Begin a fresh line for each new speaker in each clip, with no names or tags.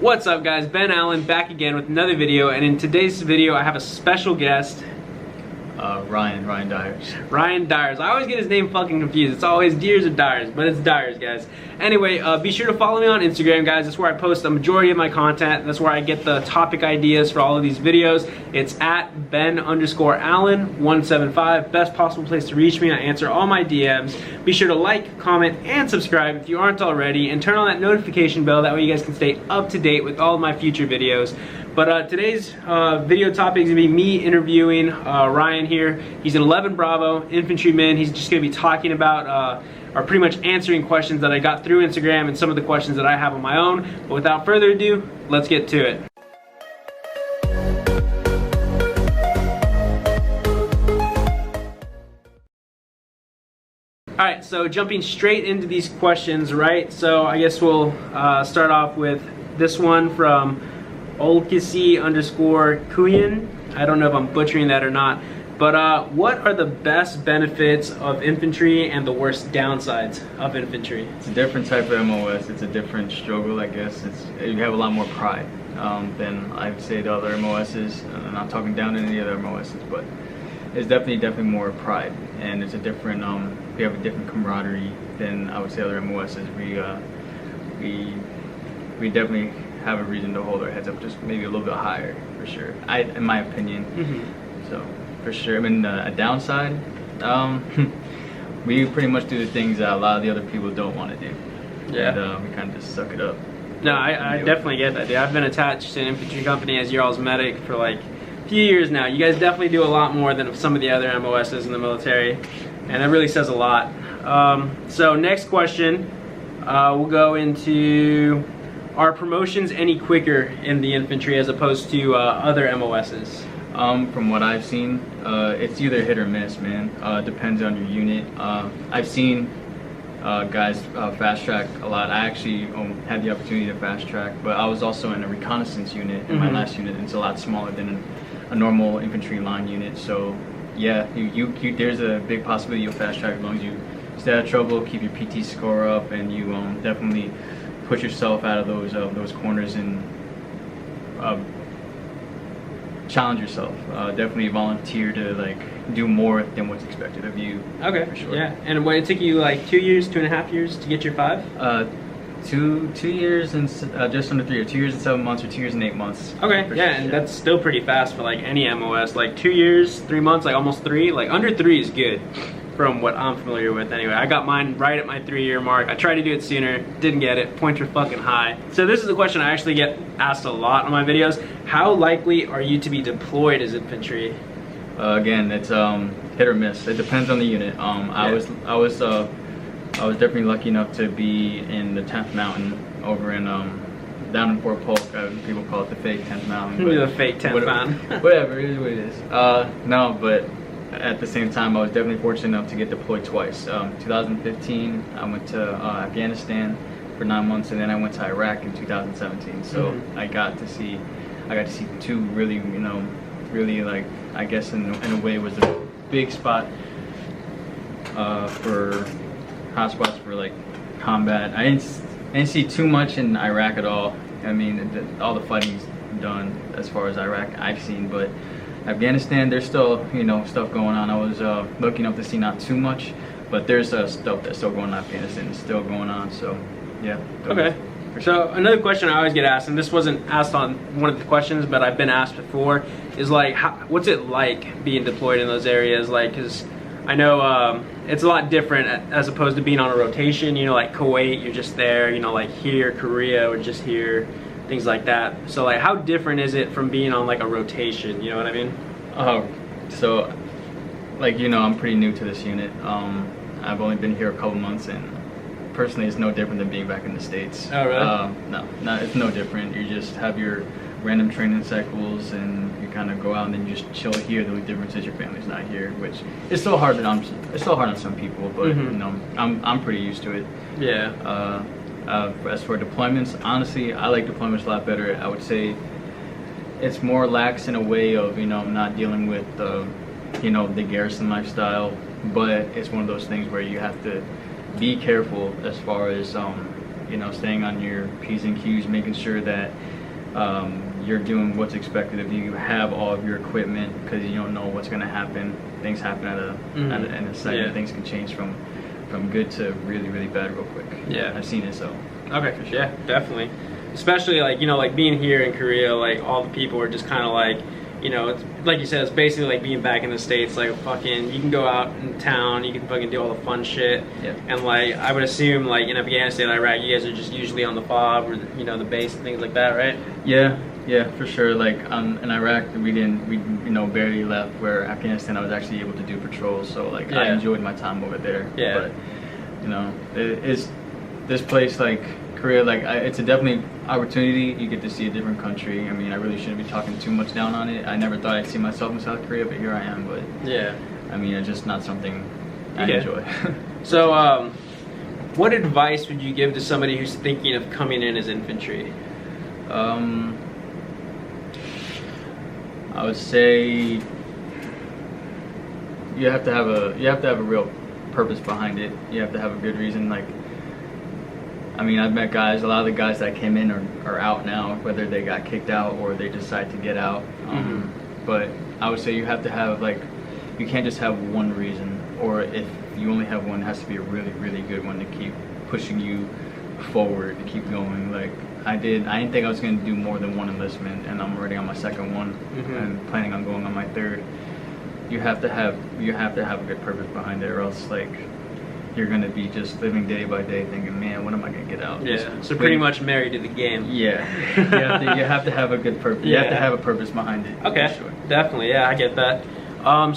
What's up guys, Ben Allen back again with another video, and in today's video I have a special guest.
Ryan Dyers.
Ryan Dyers. I always get his name fucking confused. It's always Deers or Dyers, but it's Dyers, guys. Anyway, be sure to follow me on Instagram, guys. That's where I post the majority of my content. That's where I get the topic ideas for all of these videos. It's at Ben_Allen175. Best possible place to reach me. I answer all my DMs. Be sure to like, comment, and subscribe if you aren't already, and turn on that notification bell. That way you guys can stay up to date with all of my future videos. But today's video topic is going to be me interviewing Ryan here. He's an 11 Bravo infantryman. He's just going to be talking about, or pretty much answering questions that I got through Instagram and some of the questions that I have on my own. But without further ado, let's get to it. Alright, so jumping straight into these questions, right? So I guess we'll start off with this one from Olkisi_Kuyan. I don't know if I'm butchering that or not, but what are the best benefits of infantry and the worst downsides of infantry?
It's a different type of MOS. It's a different struggle, I guess. You have a lot more pride than I'd say the other MOSs. I'm not talking down to any other MOSs, but it's definitely more pride, and it's a different. We have a different camaraderie than I would say other MOSs. We definitely have a reason to hold our heads up just maybe a little bit higher, for sure, in my opinion. So for sure. I mean, a downside, we pretty much do the things that a lot of the other people don't want to do.
Yeah.
And we kind of just suck it up.
No, I definitely get that, dude. I've been attached to an infantry company as your all's medic for like a few years now. You guys definitely do a lot more than some of the other MOSs in the military, and that really says a lot. So next question, we'll go into, are promotions any quicker in the infantry as opposed to other MOSs?
From what I've seen, it's either hit or miss, man. Depends on your unit. I've seen guys fast track a lot. I actually had the opportunity to fast track, but I was also in a reconnaissance unit in my last unit, and it's a lot smaller than a normal infantry line unit. So yeah, there's a big possibility you'll fast track as long as you stay out of trouble, keep your PT score up, and you definitely push yourself out of those corners and challenge yourself. Definitely volunteer to like do more than what's expected of you.
Okay, for sure. Yeah. And what, it took you like 2 years, 2.5 years to get your 5?
2 years and just under 3 years. 2 years and 7 months, or 2 years and 8 months.
Okay, yeah, and that's still pretty fast for like any MOS. Like 2 years, 3 months, like almost 3. Like under 3 is good, from what I'm familiar with anyway. I got mine right at my 3-year mark. I tried to do it sooner, didn't get it. Points were fucking high. So this is a question I actually get asked a lot on my videos. How likely are you to be deployed as infantry?
Again, it's hit or miss. It depends on the unit. I was definitely lucky enough to be in the 10th Mountain over in down in Fort Polk. People call it the fake 10th Mountain.
The fake 10th Mountain.
Whatever, it is what it is. No, but at the same time, I was definitely fortunate enough to get deployed twice. 2015, I went to Afghanistan for 9 months, and then I went to Iraq in 2017. So I got to see two really, really, like, I guess in a way was a big spot for hotspots for like combat. I didn't see too much in Iraq at all. I mean, all the fighting's done as far as Iraq I've seen, but Afghanistan, there's still, stuff going on. I was lucky enough to see not too much, but there's stuff that's still going on in Afghanistan. It's still going on, so yeah.
Okay. So another question I always get asked, and this wasn't asked on one of the questions, but I've been asked before, is like, what's it like being deployed in those areas? Like, because I know it's a lot different as opposed to being on a rotation. Like Kuwait, you're just there. Like here, Korea, we're just here. Things like that. So like, how different is it from being on like a rotation? You know what I mean?
So like, I'm pretty new to this unit. I've only been here a couple months, and personally it's no different than being back in the States.
Oh really?
No, it's no different. You just have your random training cycles, and you kind of go out and then you just chill here. The only difference is your family's not here, which is still hard on some people, but I'm pretty used to it.
Yeah.
As for deployments, honestly, I like deployments a lot better. I would say it's more lax in a way of, not dealing with the garrison lifestyle, but it's one of those things where you have to be careful as far as you know, staying on your P's and Q's, making sure that you're doing what's expected of you. You have all of your equipment, because you don't know what's going to happen. Things happen in a second.
Yeah.
Things can change from good to really, really bad real quick.
Yeah.
I've seen it, so.
Okay,
for sure.
yeah, definitely. Especially like, you know, like being here in Korea, like all the people are just kind of like, you know, it's like you said, it's basically like being back in the States. Like fucking, you can go out in town, you can fucking do all the fun shit.
Yeah.
And like, I would assume like in Afghanistan, Iraq, you guys are just usually on the FOB or you know the base and things like that, right?
Yeah, for sure. Like in Iraq, we you know, barely left. Where Afghanistan, I was actually able to do patrols, so like I enjoyed my time over there.
Yeah.
But you know, it's this place like Korea, like it's a definitely opportunity. You get to see a different country. I mean, I really shouldn't be talking too much down on it. I never thought I'd see myself in South Korea, but here I am. But
yeah,
I mean, it's just not something I enjoy.
So, what advice would you give to somebody who's thinking of coming in as infantry?
I would say you have to have a real purpose behind it. You have to have a good reason. Like, I mean, I've met guys. A lot of the guys that came in are out now, whether they got kicked out or they decide to get out. But I would say you have to have, like, you can't just have one reason, or if you only have one, it has to be a really, really good one to keep pushing you forward, to keep going. Like I didn't think I was going to do more than one enlistment, and I'm already on my second one and planning on going on my third. You have to have a good purpose behind it, or else like you're going to be just living day by day thinking, man, when am I going to get out?
Yeah, so pretty much married to the game.
Yeah, you have to have a good purpose. You have to have a purpose behind it.
Okay,
for sure.
Definitely, yeah, I get that.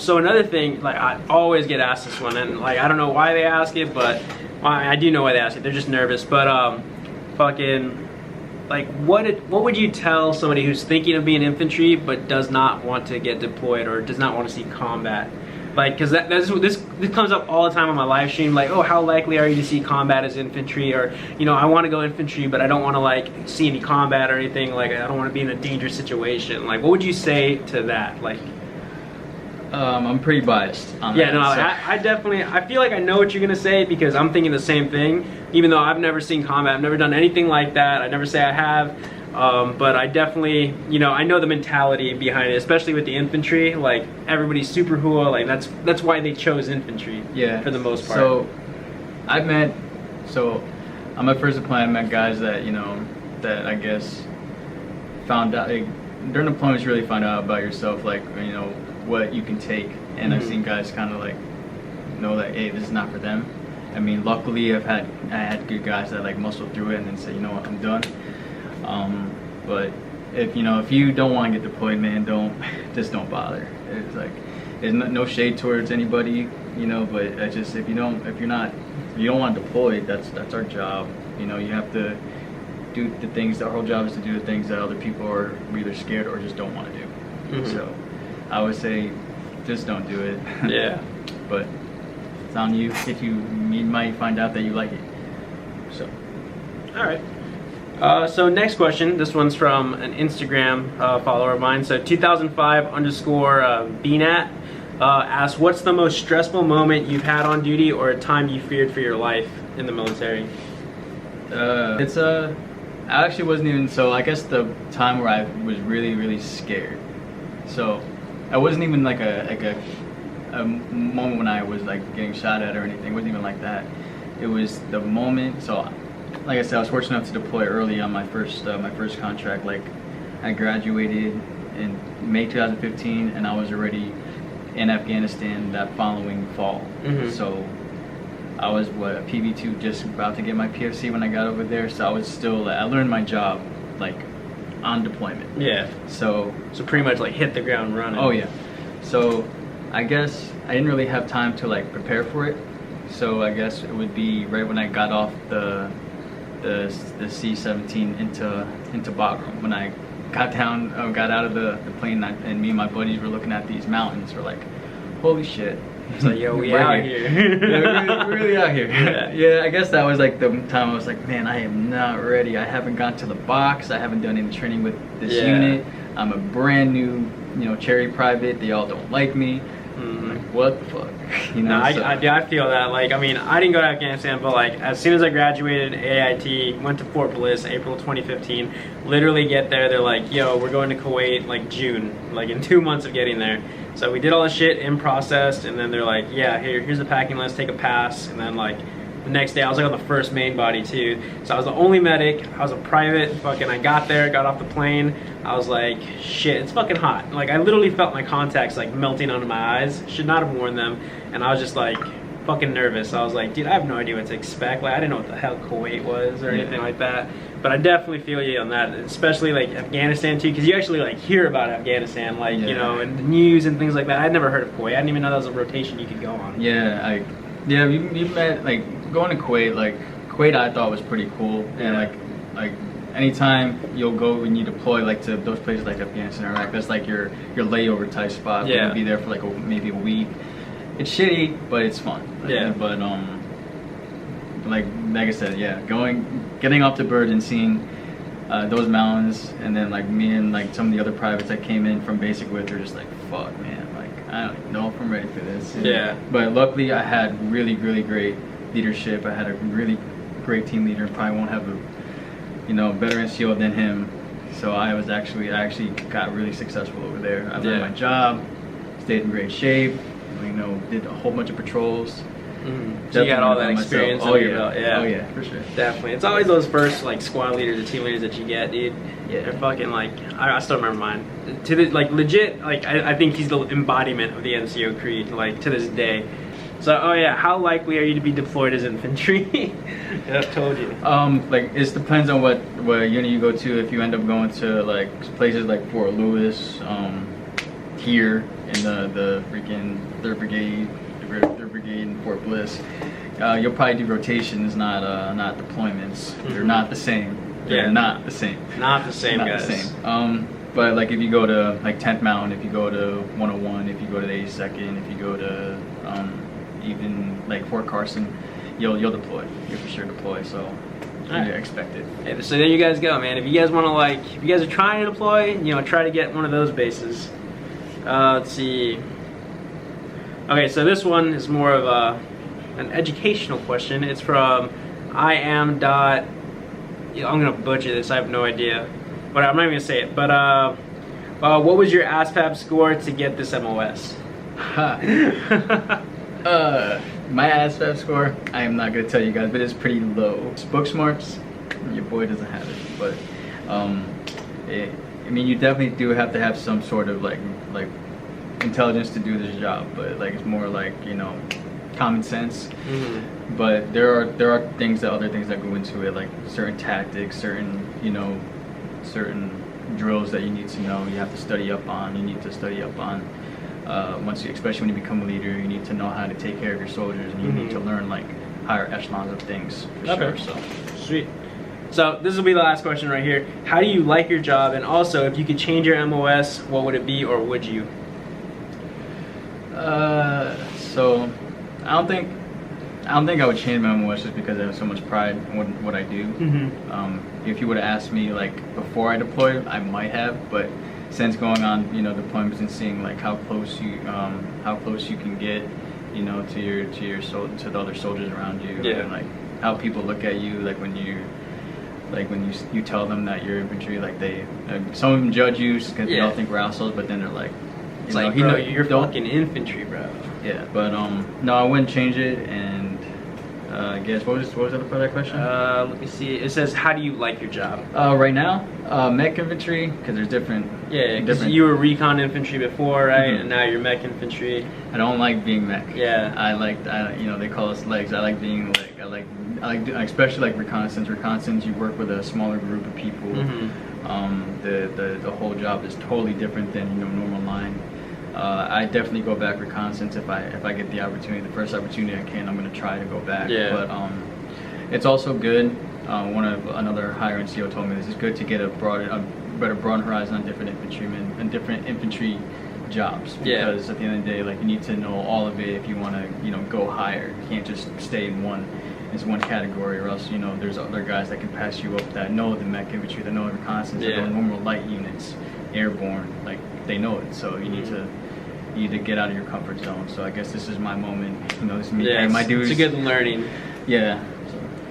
So another thing, like I always get asked this one, and like I don't know why they ask it, but I do know why they ask it. They're just nervous. But fucking, like what would you tell somebody who's thinking of being infantry but does not want to get deployed or does not want to see combat? Like, because this comes up all the time on my live stream. Like, oh, how likely are you to see combat as infantry? Or, you know, I want to go infantry, but I don't want to like see any combat or anything. Like, I don't want to be in a dangerous situation. Like, what would you say to that? Like,
I'm pretty biased on
yeah,
that.
no,
So.
I definitely, I feel like I know what you're gonna say because I'm thinking the same thing. Even though I've never seen combat, I've never done anything like that. I never say I have, but I definitely, you know, I know the mentality behind it, especially with the infantry. Like everybody's super hua, like that's why they chose infantry.
Yeah,
for the most part.
So on my first deployment, I met guys that, you know, that I guess found out like, during deployments, you really find out about yourself, like, you know, what you can take. And I've seen guys kind of like know that, hey, this is not for them. I mean, luckily I had good guys that like muscled through it and then said, you know what, I'm done. But if you don't want to get deployed, man, just don't bother. It's like there's no shade towards anybody, you know, but it's just if you don't want to deploy, that's our job. You know, you have to do the things. Our whole job is to do the things that other people are either scared or just don't want to do. So I would say just don't do it.
Yeah.
But it's on you. If you might find out that you like it. So.
All right. So next question. This one's from an Instagram follower of mine. So 2005_BNAT asks, what's the most stressful moment you've had on duty or a time you feared for your life in the military?
I actually wasn't even, so I guess the time where I was really, really scared. So I wasn't even like a moment when I was like getting shot at or anything. It wasn't even like that. It was the moment. So, like I said, I was fortunate enough to deploy early on my first contract. Like, I graduated in May 2015, and I was already in Afghanistan that following fall. So I was a PV2, just about to get my PFC when I got over there. So I was still, I learned my job like on deployment.
Yeah.
So
pretty much like hit the ground running.
Oh yeah. So I guess I didn't really have time to like prepare for it. So I guess it would be right when I got off the C-17 into Bagram. When I got out of the plane, and me and my buddies were looking at these mountains. We're like, holy shit.
It's like, yo, we out here.
Yeah, we're really out here. Yeah, I guess that was like the time I was like, man, I am not ready. I haven't gone to the box. I haven't done any training with this unit. I'm a brand new, cherry private. They all don't like me. Like, what the fuck? You know,
No,
so.
I feel that. Like, I mean, I didn't go to Afghanistan, but like, as soon as I graduated AIT, went to Fort Bliss, April 2015. Literally get there, they're like, "Yo, we're going to Kuwait like June, like in 2 months of getting there." So we did all the shit in processed, and then they're like, "Yeah, here's the packing list, take a pass," and then like. The next day, I was like on the first main body too. So I was the only medic. I was a private. Fucking, I got there, got off the plane. I was like, shit, it's fucking hot. Like, I literally felt my contacts like melting onto my eyes. Should not have worn them. And I was just like, fucking nervous. I was like, dude, I have no idea what to expect. Like, I didn't know what the hell Kuwait was or anything like that. But I definitely feel you on that, especially like Afghanistan too, because you actually like hear about Afghanistan, like you know, in the news and things like that. I'd never heard of Kuwait. I didn't even know that was a rotation you could go on.
Yeah, you met like going to Kuwait. Like Kuwait, I thought was pretty cool, and like anytime you'll go when you deploy like to those places like Afghanistan or Iraq, that's like your layover type spot.
Yeah,
you'll be there for like maybe a week. It's shitty, but it's fun.
Yeah,
but like I said, yeah, getting off the bird and seeing those mountains, and then like me and like some of the other privates that came in from basic with, they're just like, fuck, man. I don't even know if I'm ready for this.
Yeah.
But luckily, I had really, really great leadership. I had a really great team leader. Probably won't have a, better NCO than him. So I actually got really successful over there. I learned my job, stayed in great shape. Did a whole bunch of patrols.
So you got all that experience under your belt.
Oh yeah, for sure.
Definitely. It's always those first like squad leaders or team leaders that you get, dude. Yeah. They're fucking like, I still remember mine. To the like legit, like I think he's the embodiment of the NCO creed, like to this day. So oh yeah, how likely are you to be deployed as infantry? Yeah, I've told you.
Like it depends on what unit you go to. If you end up going to like places like Fort Lewis, here in the freaking 3rd Brigade. In Fort Bliss, you'll probably do rotations, not deployments. They're not the same. They're not the same.
Not the same,
not
guys.
The same. But like if you go to like 10th Mountain, if you go to 101, if you go to the 82nd, if you go to even like Fort Carson, you'll deploy. You'll for sure deploy. So expect it.
Hey, so there you guys go, man. If you guys want to if you guys are trying to deploy, try to get one of those bases. Let's see. Okay, so this one is more of an educational question. It's from I'm gonna butcher this. I have no idea, but I'm not even gonna say it. But what was your ASVAB score to get this MOS?
My ASVAB score, I am not gonna tell you guys, but it's pretty low. Book smarts, your boy doesn't have it, but I mean, you definitely do have to have some sort of like intelligence to do this job, but like it's more like common sense. But there are other things that go into it, like certain tactics, certain drills that you need to know. You have to study up on. Especially when you become a leader, you need to know how to take care of your soldiers, and you need to learn like higher echelons of things for sure. So
sweet. So this will be the last question right here. How do you like your job, and also if you could change your MOS, what would it be, or would you?
So I don't think I would change my MOS just because I have so much pride in what I do. If you would have asked me like before I deployed, I might have, but since going on deployments and seeing like how close you can get to the other soldiers around you, and like how people look at you, like when you tell them that you're infantry, like some of them judge you because they all think we're assholes, but then they're like,
you're fucking infantry, bro.
Yeah, but no, I wouldn't change it. And I guess what was the other part of that question?
Let me see. It says, how do you like your job?
Right now, mech infantry, because there's different.
Yeah, because you were recon infantry before, right? And now you're mech infantry.
I don't like being mech.
Yeah.
They call us legs. I like being leg. I like especially like reconnaissance. Reconnaissance, you work with a smaller group of people. The whole job is totally different than normal line. I definitely go back reconnaissance if I get the opportunity. The first opportunity I can, I'm gonna try to go back.
Yeah.
But it's also good. Another higher NCO told me this is good to get a better broad horizon on different infantrymen and different infantry jobs. Because at the end of the day, like you need to know all of it if you want to go higher. You can't just stay in one category, or else there's other guys that can pass you up that know the mech infantry, that know the reconnaissance, that know normal light units, airborne, like they know it. So you you to get out of your comfort zone. So I guess this is my moment. You know, this is me
Yeah,
paying my dues.
it's a good learning.
Yeah.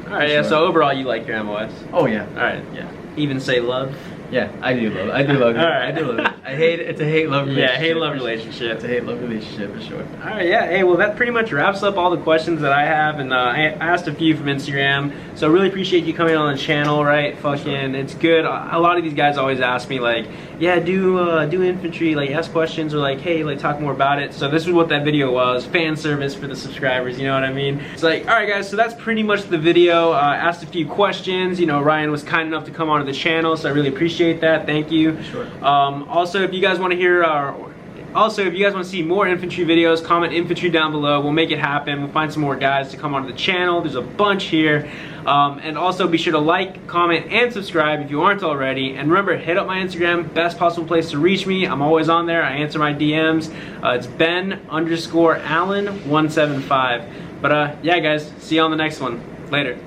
All right, yeah. So overall, you like your MOS?
Oh yeah.
All right.
Yeah.
Even say love.
Yeah, I do love it. I do love it.
All right.
I do love it. I hate it. It's a hate-love relationship.
Yeah, hate-love relationship.
It's a hate-love relationship for sure.
All right, yeah. Hey, well, that pretty much wraps up all the questions that I have, and I asked a few from Instagram. So really appreciate you coming on the channel, right? Fucking, it's good. A lot of these guys always ask me like, yeah, do infantry, like ask questions, or like, hey, like talk more about it. So this is what that video was, fan service for the subscribers. You know what I mean? It's like, all right, guys. So that's pretty much the video. Asked a few questions. You know, Ryan was kind enough to come onto the channel, so I really appreciate that. Thank you.
Sure.
Also, if you guys want to hear also, if you guys want to see more infantry videos, comment infantry down below. We'll make it happen. We'll find some more guys to come onto the channel. There's a bunch here. And also be sure to like, comment, and subscribe if you aren't already. And remember, hit up my Instagram, best possible place to reach me. I'm always on there. I answer my DMs. It's Ben_Allen175. But yeah, guys, see you on the next one. Later.